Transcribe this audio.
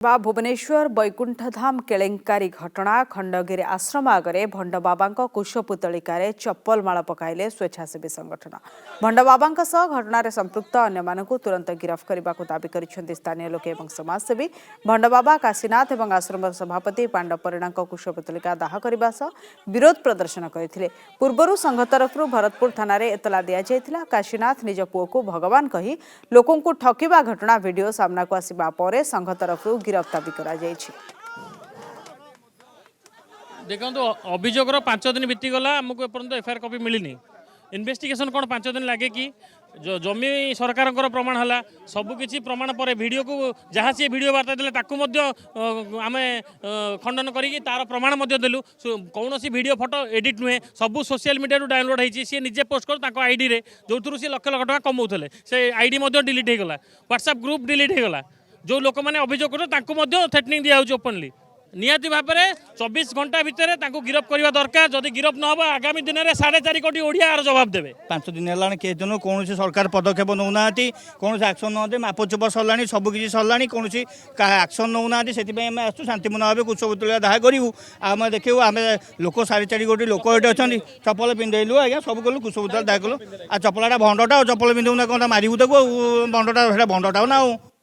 भुवनेश्वर बैकुंठधाम केलेंकारी घटना खंडगिरी आश्रम आगे भंड बाबा कुशपुतलिकार चप्पल माड़ पकाइले स्वेच्छासेवी संगठन भंड बाबा घटन संपृक्त अन्य तुरंत गिरफ्त करने को दावी कर स्थानीय लोक और समाजसेवी भंड बाबा काशीनाथ और आश्रम सभापति पांड परिणा कुशपुतलिका दाह करने विरोध प्रदर्शन करते पूर्वर संघ तरफ भरतपुर थाना एतला दि जाइए काशीनाथ निज पुओ को भगवान कही लोकों ठकिबा घटना वीडियो सामना को आसिबा परे संघ तरफ गिरफ्तारी करा जायछि। देखो अभियोगर 5 दिन बीतीगला आमको एपर्यंत एफआईआर कॉपी मिलनी इन्वेस्टिगेशन कौन 5 दिन लगे कि जो जमी सरकार प्रमाण है सबकि प्रमाण पर वीडियो को जहाँ सी वीडियो वार्ता देले आम खंडन करी तार प्रमाण देलु कौन वीडियो फोटो एडिट नुहे सब सोशल मीडिया डाउनलोड होती सी निजे पोस्ट कर आईडी रे जो सी लक्ष लक्ष टका कमाऊले से आईडी डिलीट होगला व्हाट्सएप ग्रुप डिलीट होगला जो लोक मैंने अभियोग कर थ्रेटनिंग दिया ओपनली निहाती भाव में 24 घंटा भितर गिरफ करने दरकार जदि गिरफ न हो आगामी दिन में 4.5 कोटी ओडिया जवाब देवे 5 दिन है किए दिन कौन सरकार पदक्षेप नौना कौन एक्शन ना मापचुप सरला सबकि सरला कौन एक्शन नौना से आसू शांतिपूर्ण भाव कुशपुतलिका दाह करूँ आम देखू आम लोक 4.5 कोटी लोक ये अच्छा चप्पल पिंधेलु आज्ञा सब कलु कुशपुतलिका दाह कलु आ चप्पलटा भंडटा चप्पल पिंधु ना कौन मारू भंडटा भंडटा ना।